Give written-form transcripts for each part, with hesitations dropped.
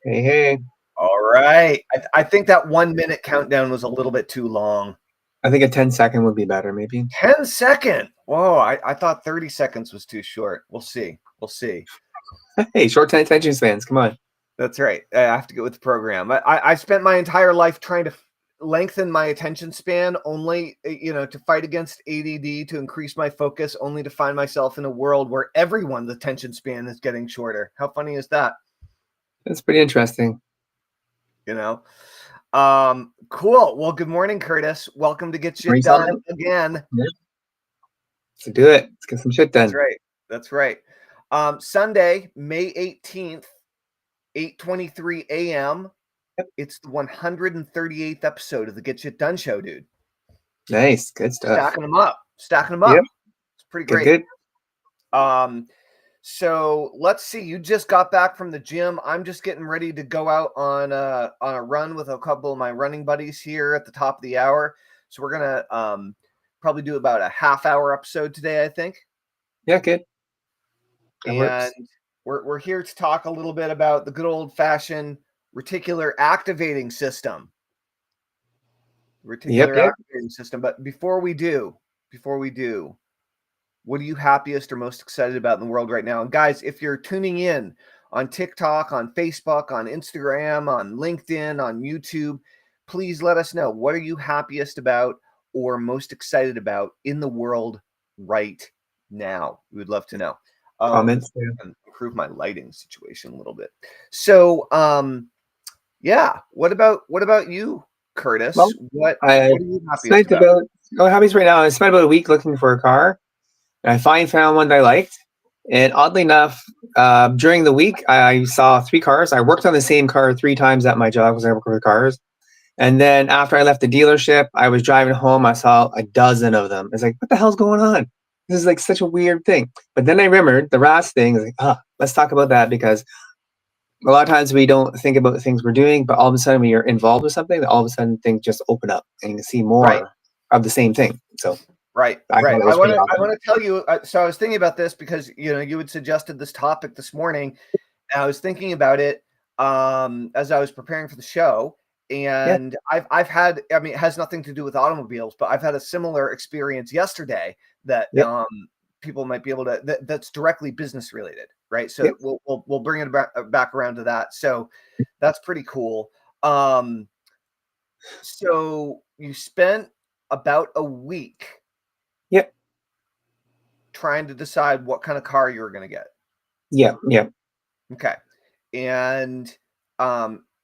Hey, hey. All right. I think that 1 minute countdown was a little bit too long. I think a 10-second would be better, maybe. 10-second. Whoa, I thought 30 seconds was too short. We'll see. We'll see. Hey, short attention spans. Come on. That's right. I have to get with the program. I spent my entire life trying to lengthen my attention span only, to fight against ADD, to increase my focus, only to find myself in a world where everyone's attention span is getting shorter. How funny is that? That's pretty interesting. Cool. Well, good morning, Curtis. Welcome to Get Shit Bring Done something? again. Yeah. Let's do it. Let's get some shit done. That's right. Sunday, May 18th, 8:23 a.m. Yep. It's the 138th episode of the Get Shit Done show, dude. Nice. Good stuff. Stacking them up. Yep. It's pretty great. Good. So let's see. You just got back from the gym. I'm just getting ready to go out on a run with a couple of my running buddies here at the top of the hour. So we're gonna probably do about a half-hour episode today, I think. Yeah, good. That works. We're here to talk a little bit about the good old-fashioned reticular activating system. Activating system. But before we do, what are you happiest or most excited about in the world right now? And guys, if you're tuning in on TikTok, on Facebook, on Instagram, on LinkedIn, on YouTube, please let us know. What are you happiest about or most excited about in the world right now? We would love to know. Comments. Improve my lighting situation a little bit. So, what about you, Curtis? Well, what are you happiest about? Hobbies right now. I spent about a week looking for a car. I finally found one that I liked. And oddly enough, during the week, I saw 3 cars. I worked on the same car 3 times at my job because I work with cars. And then after I left the dealership, I was driving home. I saw a dozen of them. It's like, what the hell's going on? This is like such a weird thing. But then I remembered the R.A.S thing. Is like, let's talk about that, because a lot of times we don't think about the things we're doing, but all of a sudden when you're involved with something, all of a sudden things just open up and you can see more of the same thing. So Right. I want to tell you. So I was thinking about this because you had suggested this topic this morning. And I was thinking about it as I was preparing for the show, and I've had. I mean, it has nothing to do with automobiles, but I've had a similar experience yesterday that people might be able to. That's directly business related, right? So we'll bring it back around to that. So that's pretty cool. So you spent about a week. Yep. Trying to decide what kind of car you were going to get. Yeah. Okay. And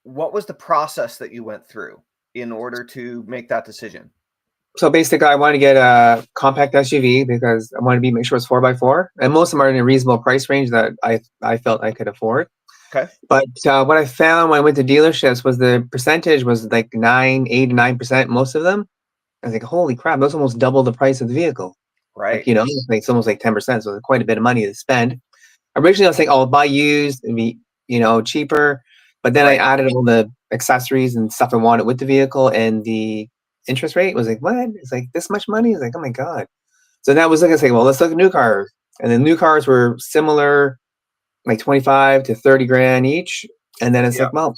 what was the process that you went through in order to make that decision? So basically, I wanted to get a compact SUV because I wanted to make sure it's 4x4, and most of them are in a reasonable price range that I felt I could afford. Okay. But what I found when I went to dealerships was the percentage was like 8 to 9%. Most of them. I was like, holy crap, that's almost double the price of the vehicle. Right. Like, it's almost like 10%. So it's quite a bit of money to spend. Originally, I was thinking, I'll buy used, it'd be, cheaper. But then I added all the accessories and stuff I wanted with the vehicle, and the interest rate was like, what? It's like this much money? It's like, oh my God. So that was like, I say, well, let's look at new cars. And the new cars were similar, like 25 to 30 grand each. And then it's like, well,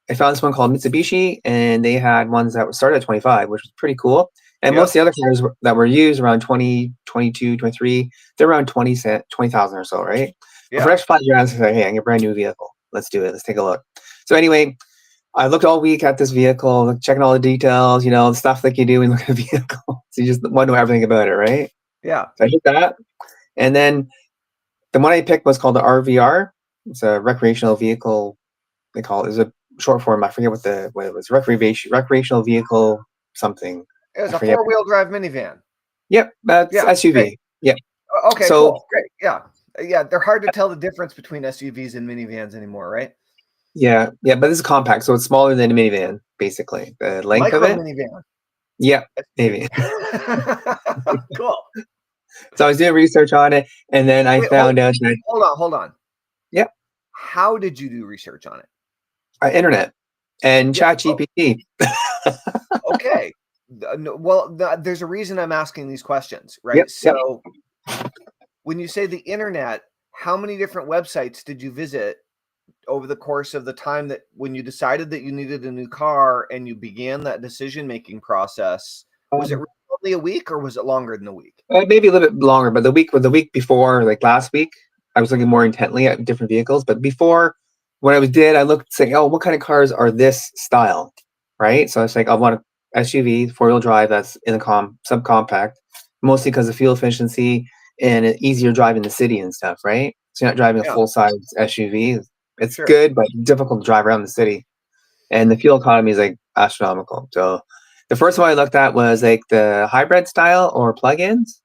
I found this one called Mitsubishi, and they had ones that started at 25, which was pretty cool. And most of the other cars that were used around 20, 22, 23, they're around 20,000 or so, right? Yeah. But for extra $5,000, I say, hey, I get a brand new vehicle. Let's do it. Let's take a look. So anyway, I looked all week at this vehicle, checking all the details, the stuff like you do when you look at a vehicle. So you just want to know everything about it, right? Yeah. So I did that. And then the one I picked was called the RVR. It's a recreational vehicle. They call it. It's a short form. I forget what it was. Recreational vehicle something. It was a 4-wheel drive minivan. Yep, that's SUV. Great. Yeah. Okay. So, cool. Great. Yeah. They're hard to tell the difference between SUVs and minivans anymore, right? Yeah. But this is compact, so it's smaller than a minivan, basically. The length of it. Minivan. Yeah, maybe. Cool. So I was doing research on it, and then I found out that. Hold on. Yep. How did you do research on it? Internet and ChatGPT. Okay. Well, there's a reason I'm asking these questions, right? So when you say the internet, how many different websites did you visit over the course of the time that when you decided that you needed a new car and you began that decision-making process, was it only a week or was it longer than a week? Maybe a little bit longer, but the week before, like last week, I was looking more intently at different vehicles. But before, when I looked saying, oh, what kind of cars are this style, right? So it's like, I want a SUV, 4-wheel drive that's in the subcompact, mostly because of fuel efficiency and an easier drive in the city and stuff, right? So you're not driving a full-size SUV. It's good, but difficult to drive around the city. And the fuel economy is like astronomical. So the first one I looked at was like the hybrid style or plug-ins.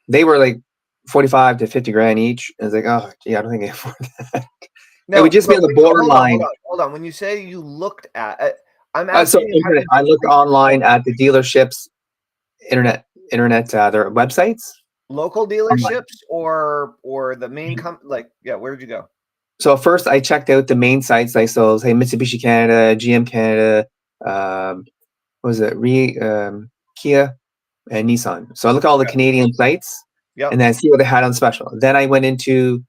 They were like 45 to 50 grand each. I was like, oh, gee, I don't think I can afford that. No, it would just be on the borderline. Hold on. When you say you looked at, I'm asking you. I looked online at the dealerships, internet, their websites. Local dealerships or the main where did you go? So first I checked out the main sites, like so say Mitsubishi Canada, GM Canada, what was it, Kia and Nissan. So I look at all the Canadian sites and then see what they had on special. Then I went into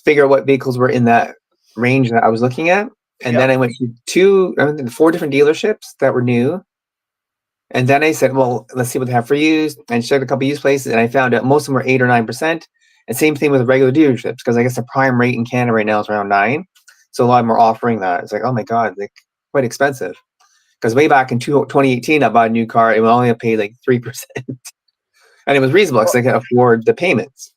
figure out what vehicles were in that range that I was looking at. And then I went to 4 different dealerships that were new. And then I said, well, let's see what they have for used. And checked a couple used places, and I found out most of them were 8 or 9%. And same thing with regular dealerships, because I guess the prime rate in Canada right now is around 9. So a lot of them are offering that. It's like, oh my God, they're quite expensive. Because way back in 2018, I bought a new car, it would only have paid like 3%. And it was reasonable because I could afford the payments.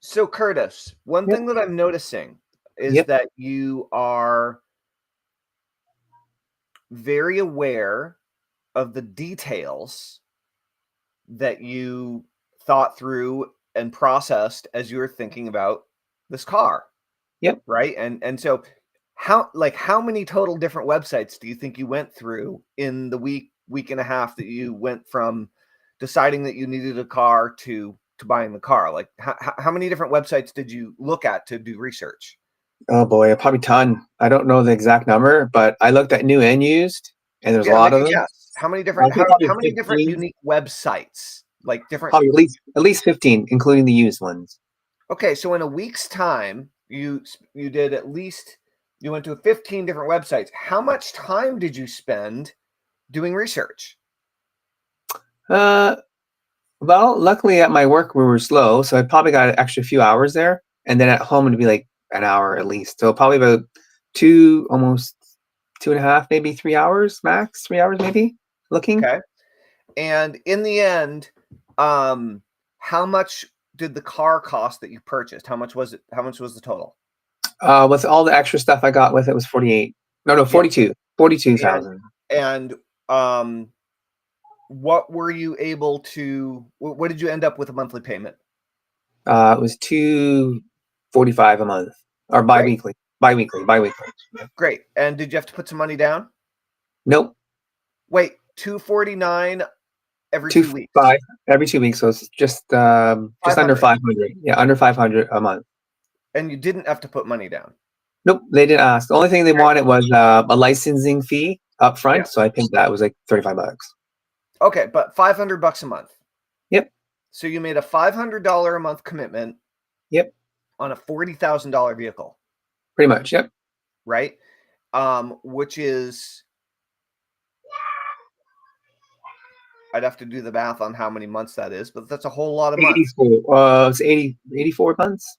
So Curtis, one thing that I'm noticing is that you are very aware of the details that you thought through and processed as you were thinking about this car. Yep. Right. And so how many total different websites do you think you went through in the week and a half that you went from deciding that you needed a car to buying the car? Like how many different websites did you look at to do research? Oh boy, probably a ton. I don't know the exact number, but I looked at new and used, and there's a lot of them. Yes. How many different unique websites? Like different, probably at least 15, including the used ones. Okay, so in a week's time, you did you went to 15 different websites. How much time did you spend doing research? Well, luckily at my work we were slow, so I probably got an extra few hours there, and then at home it'd be like an hour at least. So probably about almost 2.5, maybe 3 hours max. 3 hours maybe looking. Okay. And in the end, how much did the car cost that you purchased? How much was it? How much was the total? With all the extra stuff I got with it was 48. No, 42. 42,000. And what were you able to? What did you end up with a monthly payment? It was $245 a month, or biweekly. Biweekly. Great. And did you have to put some money down? Nope. Wait, $249 every 2 weeks. Every 2 weeks, so it's just under 500. Yeah, under 500 a month. And you didn't have to put money down. Nope, they didn't ask. The only thing they wanted was a licensing fee up front, so I think that was like $35. Okay, but $500 a month. Yep. So you made a $500 a month commitment. Yep. On a $40,000 vehicle. Pretty much. Yep. Right. Which is, I'd have to do the math on how many months that is, but that's a whole lot of months. It's 84 months.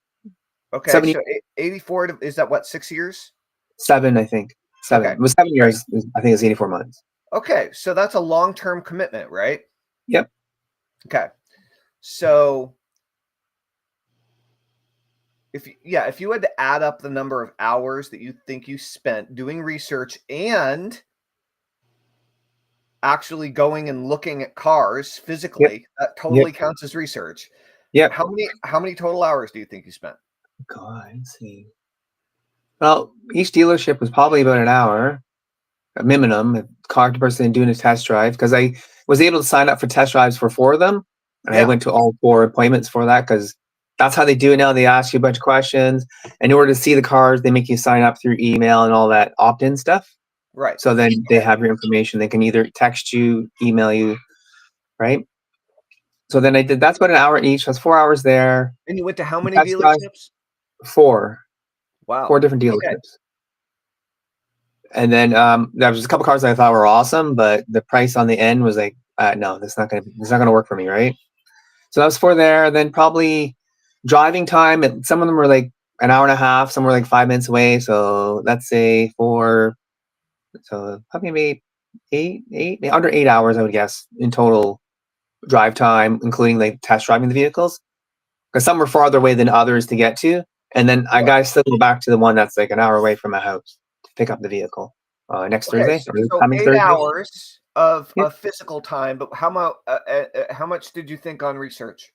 Okay, 70. So 84 is that what, 6 years? 7, I think. 7. Okay. It was 7 years. I think it's 84 months. Okay, so that's a long-term commitment, right? Yep. Okay, so if you had to add up the number of hours that you think you spent doing research and actually going and looking at cars physically, that totally counts as research. Yeah. How many total hours do you think you spent? God, let's see. Well, each dealership was probably about an hour, a minimum. A car person doing a test drive, because I was able to sign up for test drives for 4 of them, and I went to all 4 appointments for that, because that's how they do it now. They ask you a bunch of questions. In order to see the cars, they make you sign up through email and all that opt-in stuff. Right. So then they have your information. They can either text you, email you, right? So then I did. That's about an hour each. That's 4 hours there. And you went to how many dealerships? 4. Wow. 4 different dealerships. Okay. And then there was a couple cars that I thought were awesome, but the price on the end was like, no, that's not gonna work for me, right? So that was 4 there. And then probably driving time, and some of them were like an hour and a half, some were like 5 minutes away. So let's say 4, so probably maybe under 8 hours, I would guess, in total drive time, including like test driving the vehicles, because some were farther away than others to get to. And then I gotta still go back to the one that's like an hour away from my house to pick up the vehicle next Okay, Thursday. Or so coming 8 Thursday. hours of Yep. physical time, but how much did you think on research?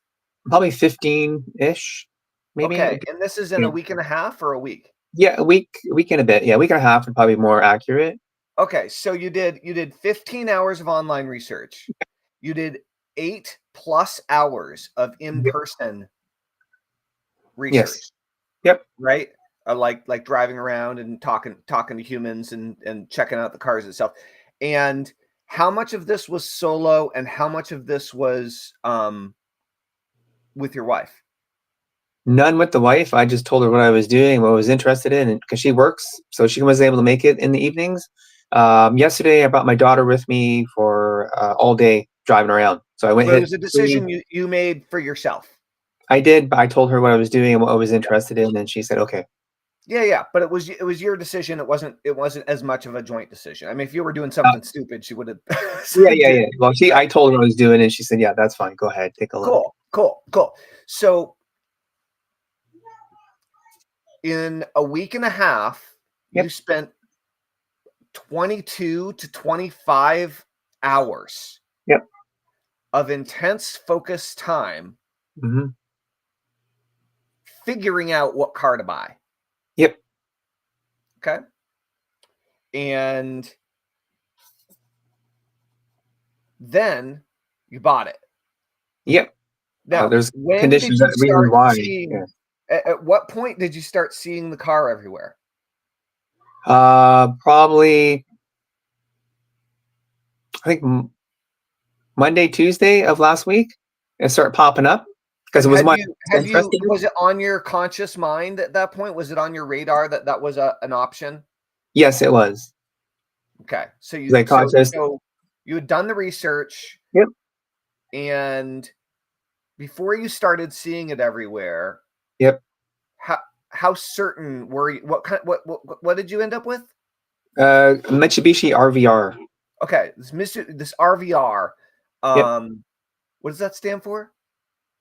Probably 15-ish, maybe. Okay, and this is in a week and a half or a week? Yeah, a week and a bit. Yeah, a week and a half would probably be more accurate. Okay, so you did 15 hours of online research. You did 8+ hours of in-person research, Yes. Yep. right? Like driving around and talking to humans and checking out the cars itself. And how much of this was solo and how much of this was with your wife? None with the wife. I just told her what I was doing, what I was interested in, and because she works, so she was able to make it in the evenings. Yesterday, I brought my daughter with me for all day driving around. So I went. But it was a decision you made for yourself. I did, but I told her what I was doing and what I was interested in, and she said, "Okay." Yeah, but it was your decision. It wasn't as much of a joint decision. I mean, if you were doing something stupid, she would have. Yeah. Well, I told her what I was doing, and she said, "Yeah, that's fine. Go ahead, take a look." Cool. So in a week and a half, you spent 22 to 25 hours. Yep. Of intense focus time figuring out what car to buy. Yep. Okay. And then you bought it. Yep. Now, there's when conditions did you that reason start why. seeing? At what point did you start seeing the car everywhere? Probably, I think Monday, Tuesday of last week, it started popping up because it was my interest. Was it on your conscious mind at that point? Was it on your radar that was an option? Yes, it was. Okay, so you Like conscious. so you had done the research. Yep. And before you started seeing it everywhere, Yep. how certain were you? What did you end up with? Mitsubishi RVR. Okay, this RVR. Yep. What does that stand for?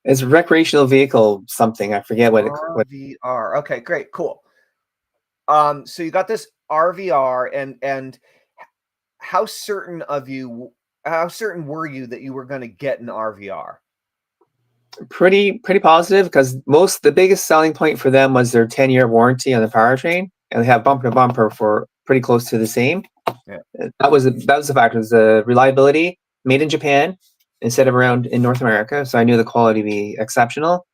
It's recreational vehicle something. I forget what RVR. Okay, great, cool. So you got this RVR, and how certain were you that you were going to get an RVR? Pretty positive, because the biggest selling point for them was their 10-year warranty on the powertrain, and they have bumper to bumper for pretty close to the same. Yeah. That was the factor. Was the reliability, made in Japan instead of around in North America, so I knew the quality would be exceptional.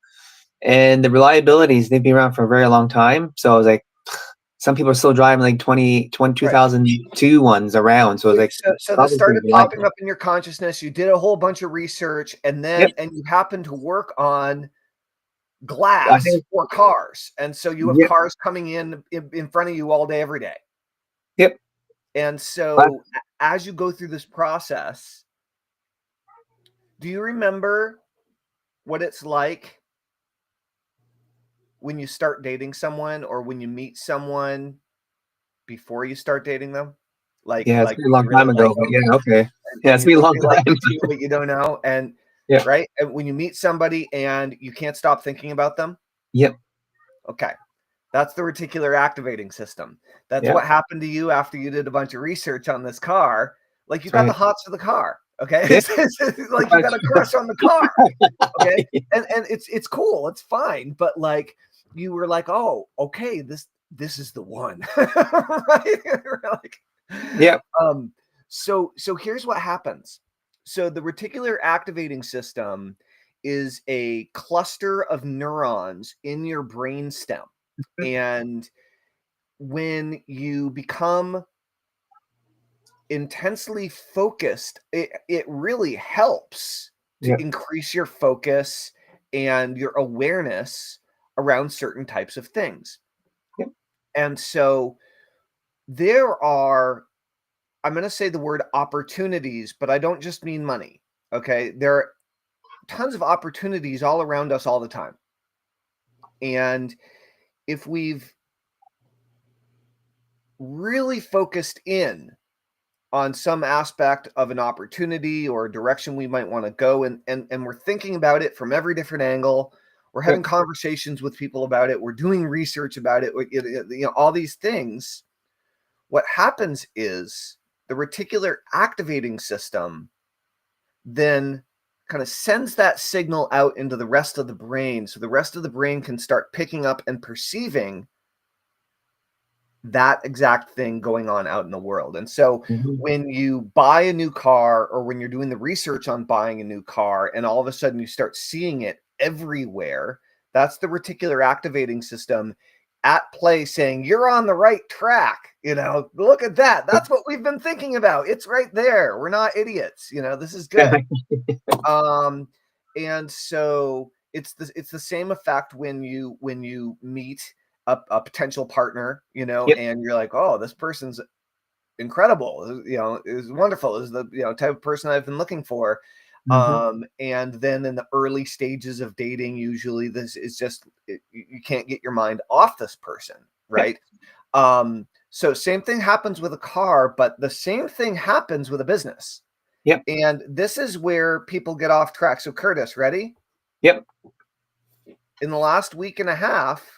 And the reliabilities, they've been around for a very long time, so I was like, some people are still driving like 2002 ones around, so I was like, so this started popping up in your consciousness. You did a whole bunch of research, and then and you happened to work on glass for cars, and so you have cars coming in front of you all day, every day. Yep. And so as you go through this process, do you remember what it's like when you start dating someone, or when you meet someone before you start dating them? Like, it's been a long time ago, but yeah, okay. Yeah, it's been a long time. But you don't know, and right? And when you meet somebody and you can't stop thinking about them. Yep. Okay. That's the reticular activating system. That's what happened to you after you did a bunch of research on this car. Like, you got the hots for the car. Okay. It's like you got a crush on the car. Okay. And it's cool. It's fine. But like, you were like, oh, okay, this is the one. Right? Like, so here's what happens. So the reticular activating system is a cluster of neurons in your brain stem. And when you become intensely focused, it really helps to increase your focus and your awareness around certain types of things. And so there are, I'm going to say the word opportunities, but I don't just mean money. Okay. There are tons of opportunities all around us all the time. And if we've really focused in on some aspect of an opportunity or a direction we might want to go, and we're thinking about it from every different angle, we're having conversations with people about it, we're doing research about it, all these things, what happens is the reticular activating system then kind of sends that signal out into the rest of the brain, so the rest of the brain can start picking up and perceiving that exact thing going on out in the world. And so when you buy a new car, or when you're doing the research on buying a new car, and all of a sudden you start seeing it everywhere, that's the reticular activating system at play saying, you're on the right track. Look at that. That's what we've been thinking about. It's right there. We're not idiots. This is good. And so it's the same effect when you meet a potential partner, and you're like, oh, this person's incredible, is wonderful, is the type of person I've been looking for. And then in the early stages of dating, usually this is just you can't get your mind off this person, right? So same thing happens with a car, but the same thing happens with a business. And this is where people get off track. So Curtis, ready? In the last week and a half,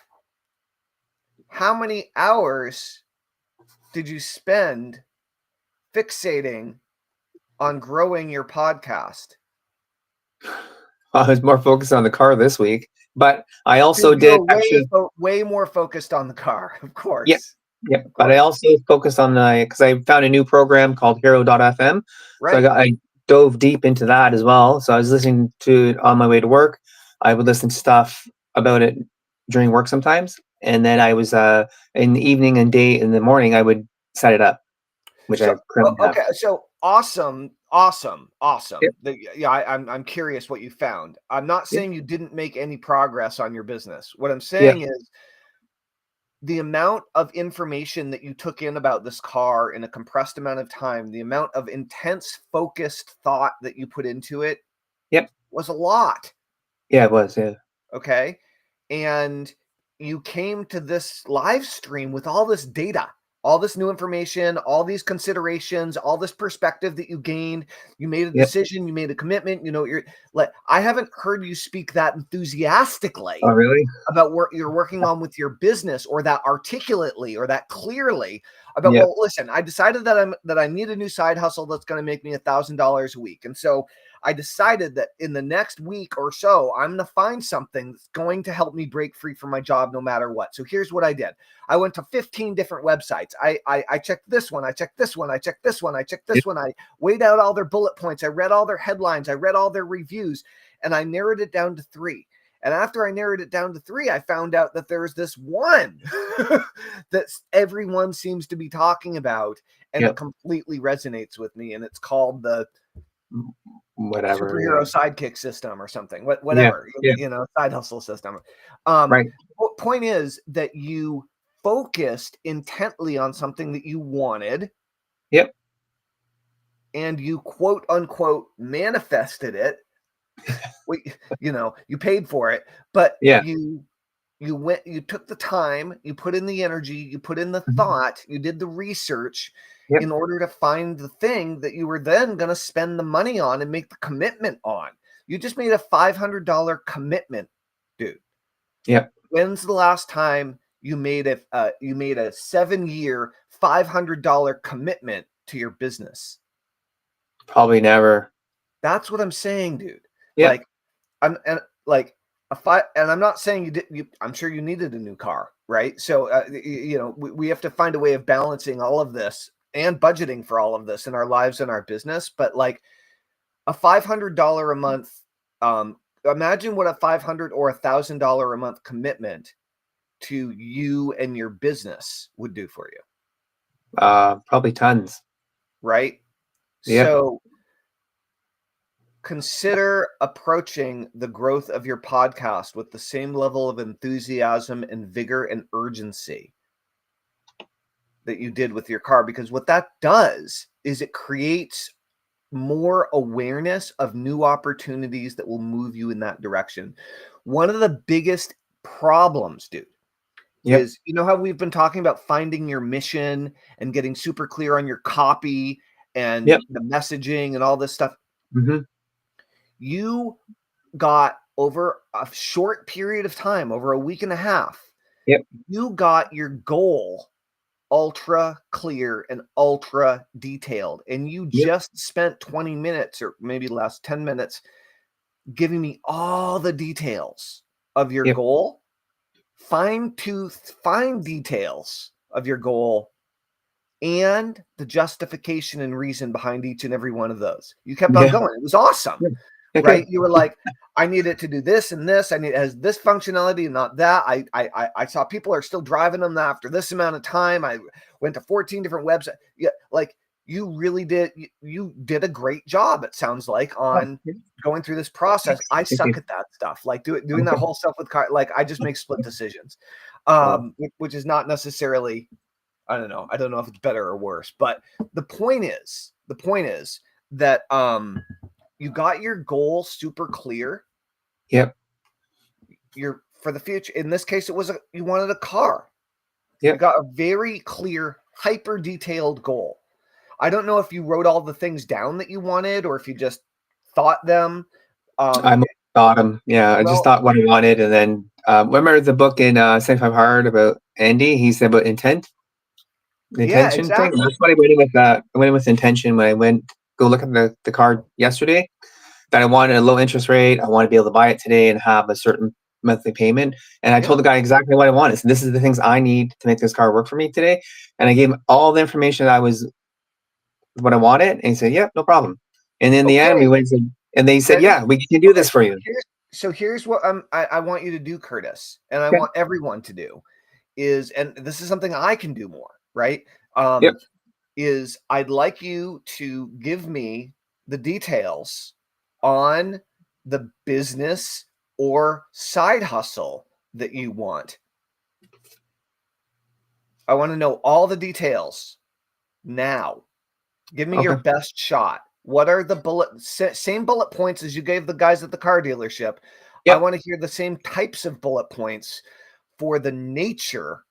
how many hours did you spend fixating on growing your podcast? I was more focused on the car this week, but I also did way more focused on the car, of course. But I also focused on because I found a new program called Hero.fm. Right. So I dove deep into that as well. So I was listening to it on my way to work. I would listen to stuff about it during work sometimes. And then I was in the evening and in the morning, I would set it up, which I currently have. Okay, so awesome. I'm curious what you found. I'm not saying you didn't make any progress on your business. What I'm saying is the amount of information that you took in about this car in a compressed amount of time, the amount of intense, focused thought that you put into it was a lot. Yeah, it was. Yeah. Okay. And you came to this live stream with all this data, all this new information, all these considerations, all this perspective that you gained. You made a decision, you made a commitment. I haven't heard you speak that enthusiastically about what you're working on with your business, or that articulately, or that clearly about, well, listen, I decided that I need a new side hustle that's going to make me $1,000 a week. And so I decided that in the next week or so, I'm going to find something that's going to help me break free from my job no matter what. So here's what I did. I went to 15 different websites. I checked this one. I checked this one. I checked this one. I checked this one. I weighed out all their bullet points. I read all their headlines. I read all their reviews, and I narrowed it down to 3. And after I narrowed it down to 3, I found out that there's this one that everyone seems to be talking about, and it completely resonates with me. And it's called the superhero sidekick system or something, whatever, side hustle system. Point is that you focused intently on something that you wanted. And you quote unquote manifested it. You paid for it, but you took the time, you put in the energy, you put in the thought, you did the research in order to find the thing that you were then going to spend the money on and make the commitment on. You just made a $500 commitment, dude. When's the last time you made a 7-year $500 commitment to your business? Probably never. That's what I'm saying, dude. I'm not saying you did. I'm sure you needed a new car, right? So we have to find a way of balancing all of this and budgeting for all of this in our lives and our business. But like a $500 a month, imagine what a $500 or $1,000 a month commitment to you and your business would do for you. Probably tons. Right. So consider approaching the growth of your podcast with the same level of enthusiasm and vigor and urgency that you did with your car, because what that does is it creates more awareness of new opportunities that will move you in that direction. One of the biggest problems, dude, is, you know how we've been talking about finding your mission and getting super clear on your copy and the messaging and all this stuff. You got, over a short period of time, over a week and a half, you got your goal ultra clear and ultra detailed, and you just spent 20 minutes or maybe less, 10 minutes, giving me all the details of your goal, fine details of your goal, and the justification and reason behind each and every one of those. You kept on going. It was awesome. Right? You were like, I need it to do this and this. I need, it has this functionality and not that. I saw people are still driving them after this amount of time. I went to 14 different websites. Yeah, like you really did. You did a great job, it sounds like, on going through this process. I suck at that stuff. Like doing that whole stuff with car. Like I just make split decisions, which is not necessarily, I don't know. I don't know if it's better or worse, but the point is that, you got your goal super clear. You're, for the future, in this case, it was you wanted a car. You got a very clear, hyper detailed goal. I don't know if you wrote all the things down that you wanted or if you just thought them. I thought them. Yeah, I just thought what I wanted, and then remember the book in 75 Hard about Andy? He said about intent. The intention thing. That's what I went in with. I went in with intention when I went go look at the card yesterday. That I wanted a low interest rate. I want to be able to buy it today and have a certain monthly payment. And I told the guy exactly what I wanted. So this is the things I need to make this car work for me today. And I gave him all the information that what I wanted. And he said, "Yeah, no problem." And in the end, we went and they said, "Yeah, we can do this for you." Here's what I want you to do, Curtis, and I want everyone to do is, and this is something I can do more, right? Is I'd like you to give me the details on the business or side hustle that you want. I want to know all the details now. Give me your best shot. What are the same bullet points as you gave the guys at the car dealership? I want to hear the same types of bullet points for the nature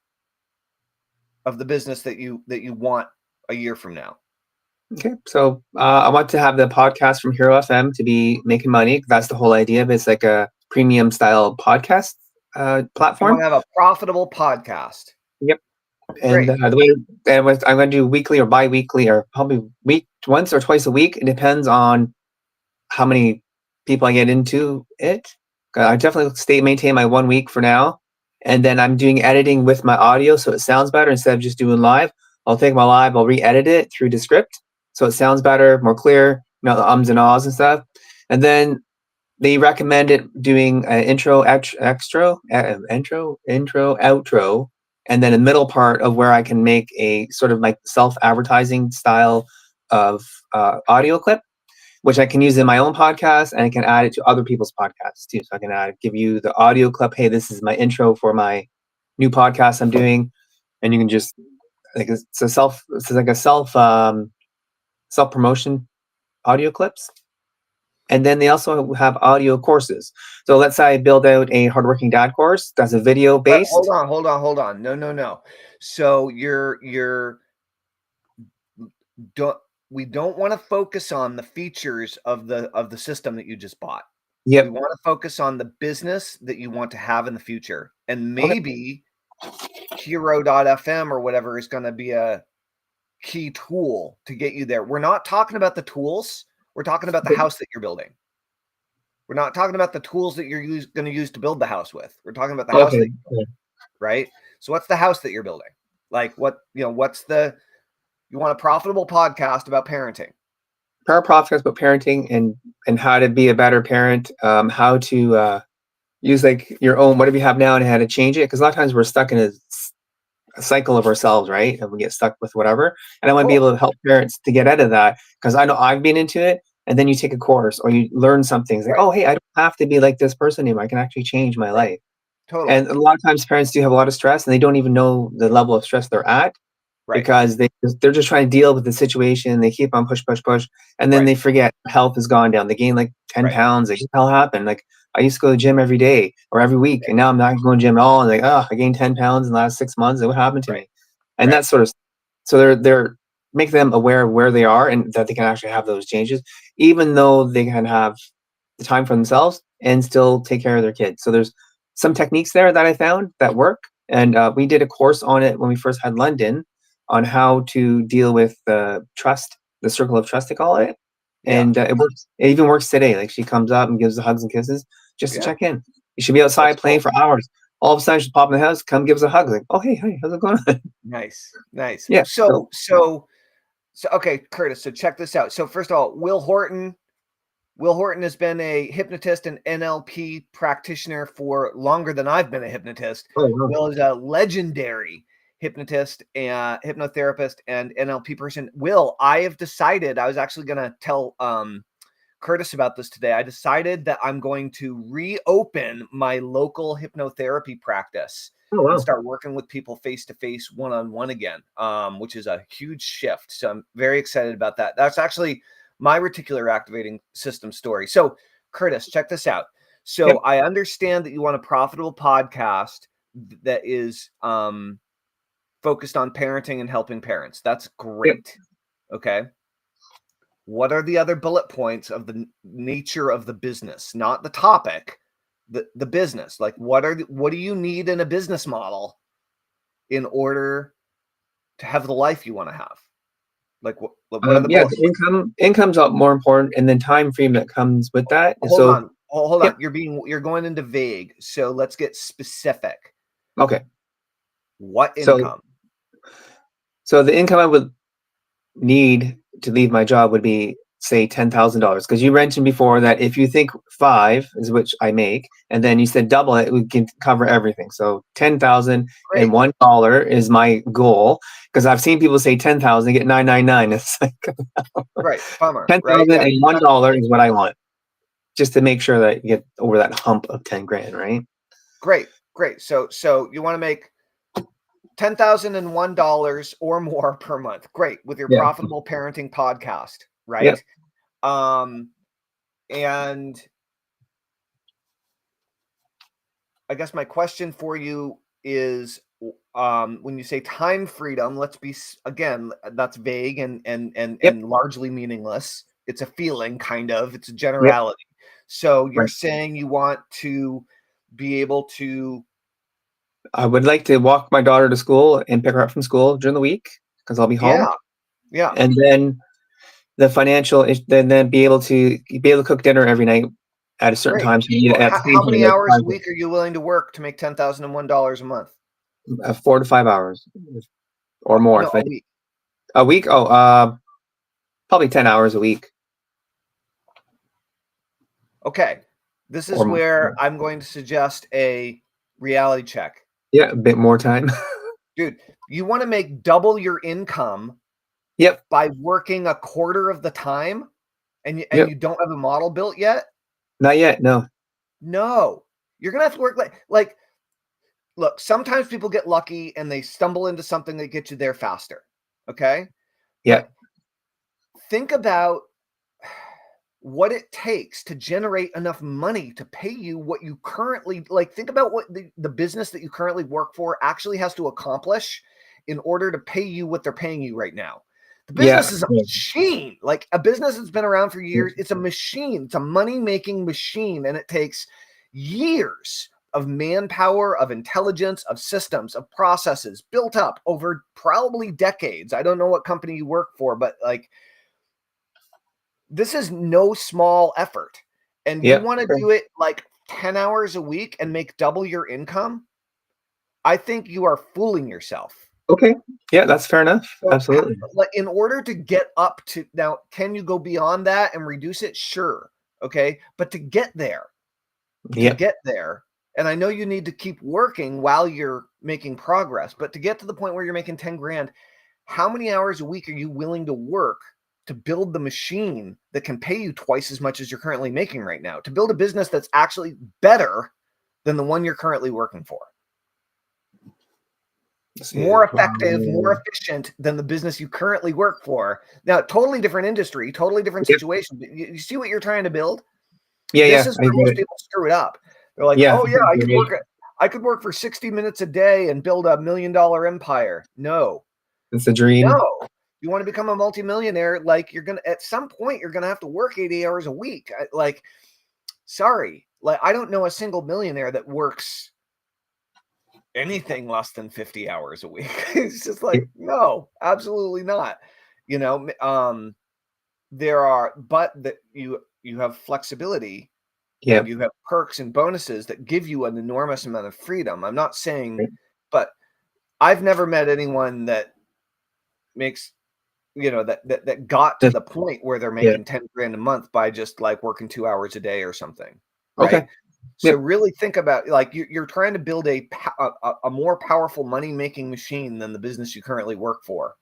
of the business that you want a year from now. Okay, so I want to have the podcast from Hero FM to be making money. That's the whole idea of it. It's like a premium style podcast platform. You want to have a profitable podcast. And the way I'm going to do weekly or bi-weekly or probably once or twice a week. It depends on how many people I get into it. I definitely maintain my 1 week for now. And then I'm doing editing with my audio so it sounds better instead of just doing live. I'll take my live, I'll re-edit it through Descript so it sounds better, more clear, the ums and ahs and stuff. And then they recommended doing an intro, outro, and then a middle part of where I can make a sort of like self-advertising style of audio clip, which I can use in my own podcast, and I can add it to other people's podcasts too. So I can give you the audio clip. Hey, this is my intro for my new podcast I'm doing, and you can just it's like a self promotion audio clips. And then they also have audio courses. So let's say I build out a hardworking dad course that's a video based. Hold on. No. So we don't want to focus on the features of the system that you just bought. We want to focus on the business that you want to have in the future. And maybe Hero.fm or whatever is going to be a key tool to get you there. We're not talking about the tools. We're talking about the house that you're building. We're not talking about the tools that you're going to use to build the house with. We're talking about the house, right? So what's the house that you're building? Like you want a profitable podcast about parenting. Podcast about parenting and how to be a better parent, how to use like your own, whatever you have now and how to change it. Because a lot of times we're stuck in a cycle of ourselves, right? And we get stuck with whatever. And I want to be able to help parents to get out of that, because I know I've been into it. And then you take a course or you learn something. It's like, oh, hey, I don't have to be like this person anymore. I can actually change my life. Totally. And a lot of times parents do have a lot of stress and they don't even know the level of stress they're at. because they're just trying to deal with the situation. They keep on push, and then they forget health has gone down. They gain like 10 pounds. Like, what the hell happened? Like, I used to go to the gym every day or every week, and now I'm not going to the gym at all. And like, oh, I gained 10 pounds in the last 6 months. And what happened to me? And that sort of, so they're make them aware of where they are and that they can actually have those changes, even though they can have the time for themselves and still take care of their kids. So there's some techniques there that I found that work. And we did a course on it when we first had London on how to deal with the trust, the circle of trust, they call it. And it works. It even works today. Like, she comes up and gives the hugs and kisses just to check in. You should be outside playing for hours. All of a sudden, she's popping in the house, come give us a hug. Like, oh, hey, how's it going on? Nice. Yeah. So okay, Curtis. So check this out. So first of all, Will Horton has been a hypnotist and NLP practitioner for longer than I've been a hypnotist. Oh, wow. Will is a legendary hypnotist and hypnotherapist and NLP person. Will, I have decided, I was actually going to tell Curtis about this today. I decided that I'm going to reopen my local hypnotherapy practice and start working with people face-to-face, one-on-one again, which is a huge shift. So I'm very excited about that. That's actually my Reticular Activating System story. So Curtis, check this out. So I understand that you want a profitable podcast that is focused on parenting and helping parents. That's great. Okay. What are the other bullet points of the nature of the business? Not the topic, the business. Like, what do you need in a business model in order to have the life you want to have? Like, what are the bullet points? Income's more important, and then time frame that comes with that. Hold on. You're going into vague. So let's get specific. Okay. What income? So the income I would need to leave my job would be, say, $10,000, because you mentioned before that if you think 5 is which I make, and then you said double it, we can cover everything. So 10,000 and $1 is my goal, because I've seen people say 10,000 get 999. It's like bummer. 10,000 and $1 is what I want, just to make sure that you get over that hump of 10 grand, right? Great. So you want to make $10,001 or more per month. Great. With your profitable parenting podcast, right? And I guess my question for you is, when you say time freedom, let's be, again, that's vague and largely meaningless. It's a feeling, kind of. It's a generality. So you're saying you want to be able to. I would like to walk my daughter to school and pick her up from school during the week, because I'll be home. Yeah. And then the financial, then be able to cook dinner every night at a certain time. So how many hours a week are you willing to work to make $10,001 a month? 4 to 5 hours or more. No, a week. Oh, probably 10 hours a week. Okay. This is where I'm going to suggest a reality check. Yeah, a bit more time. Dude, you want to make double your income by working a quarter of the time, and you don't have a model built yet? Not yet, no. No. You're going to have to work like look, sometimes people get lucky and they stumble into something that gets you there faster. Okay? Yeah. But think about what it takes to generate enough money to pay you what you currently, like, think about what the business that you currently work for actually has to accomplish in order to pay you what they're paying you right now. The business is a machine. Like, a business that's been around for years, it's a machine. It's a money-making machine, and it takes years of manpower, of intelligence, of systems, of processes built up over probably decades. I don't know what company you work for, but like, this is no small effort. And you want to do it like 10 hours a week and make double your income? I think you are fooling yourself. Okay. Yeah, that's fair enough. So, absolutely. In order to get up to, now, can you go beyond that and reduce it? Sure. Okay. But to get there, and I know you need to keep working while you're making progress, but to get to the point where you're making 10 grand, how many hours a week are you willing to work to build the machine that can pay you twice as much as you're currently making right now, to build a business that's actually better than the one you're currently working for? more effective, more efficient than the business you currently work for. Now, totally different industry, totally different situation. You see what you're trying to build? Yeah, this is where most people screw it up. They're like, oh yeah, I could work for 60 minutes a day and build $1 million empire. No. It's a dream. No. You want to become a multimillionaire, like you're gonna at some point you're gonna have to work 80 hours a week. Like, sorry. Like, I don't know a single millionaire that works anything less than 50 hours a week. It's just like, no, absolutely not. You know, there are, but that you have flexibility. Yeah. And you have perks and bonuses that give you an enormous amount of freedom. I'm not saying, but I've never met anyone that makes, you know, that got to the point where they're making 10 grand a month by just like working 2 hours a day or something. Right. Okay. So really think about, like, you're trying to build a more powerful money making machine than the business you currently work for.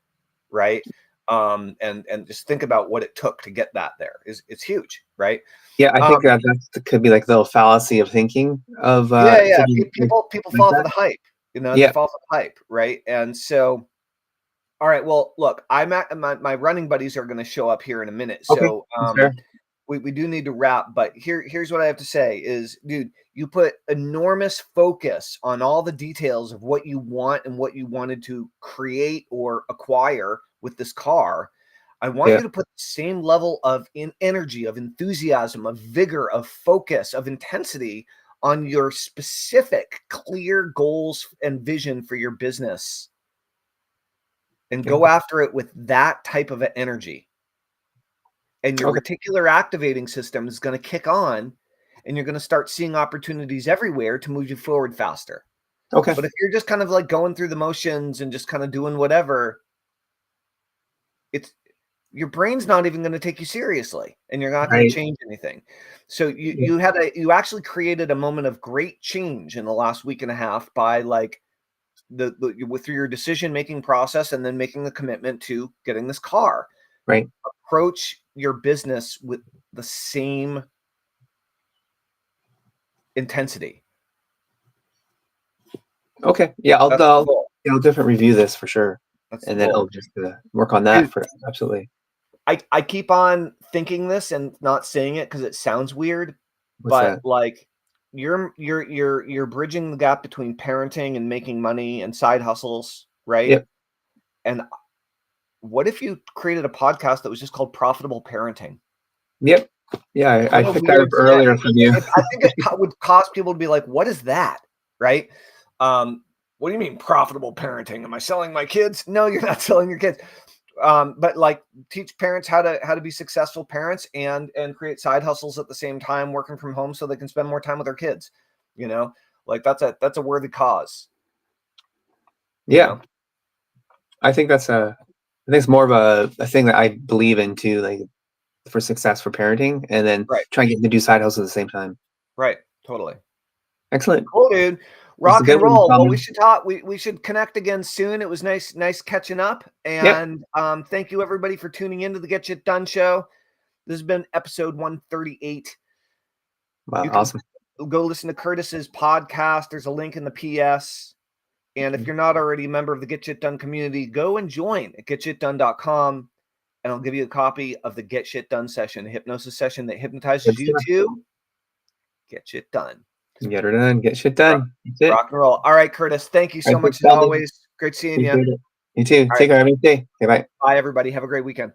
Right. And just think about what it took to get that there. It's huge, right? Yeah, I think that could be like the fallacy of thinking of people fall for the hype, you know, they fall for the hype, right? And so, all right, well, look, I'm at my running buddies are going to show up here in a minute, so we do need to wrap. But here's what I have to say is, dude, you put enormous focus on all the details of what you want and what you wanted to create or acquire with this car. I want you to put the same level of energy, of enthusiasm, of vigor, of focus, of intensity on your specific clear goals and vision for your business, and go after it with that type of energy. And your reticular activating system is going to kick on, and you're going to start seeing opportunities everywhere to move you forward faster. Okay. But if you're just kind of like going through the motions and just kind of doing whatever, your brain's not even going to take you seriously, and you're not going to change anything. So you actually created a moment of great change in the last week and a half by like through your decision making process, and then making the commitment to getting this car. Right. Approach your business with the same intensity. Okay. Yeah, I'll definitely review this for sure. And then I'll just work on that. Dude, absolutely. I keep on thinking this and not saying it because it sounds weird. But like, you're bridging the gap between parenting and making money and side hustles, right? Yep. And what if you created a podcast that was just called Profitable Parenting? Yep. Yeah, I picked that up earlier from you. I think it would cause people to be like, what is that? Right? What do you mean profitable parenting? Am I selling my kids? No, you're not selling your kids. But like, teach parents how to be successful parents and create side hustles at the same time, working from home so they can spend more time with their kids. You know, like that's a worthy cause. Yeah. You know? I think it's more of a thing that I believe in too, like for success for parenting, and then try and get to do side hustles at the same time. Right. Totally. Excellent. Cool, dude. Rock and roll. Well, we should talk. We should connect again soon. It was nice catching up. And thank you everybody for tuning into the Get Shit Done show. This has been episode 138. Wow, awesome. Go listen to Curtis's podcast. There's a link in the PS. And if you're not already a member of the Get Shit Done community, go and join at getshitdone.com, and I'll give you a copy of the Get Shit Done session, a hypnosis session that hypnotizes you to get shit done. Get her done. Get shit done. Rock and roll. All right, Curtis. Thank you so much as always. Great seeing you. You too. Take care. Have a good day. Okay, bye. Bye, everybody. Have a great weekend.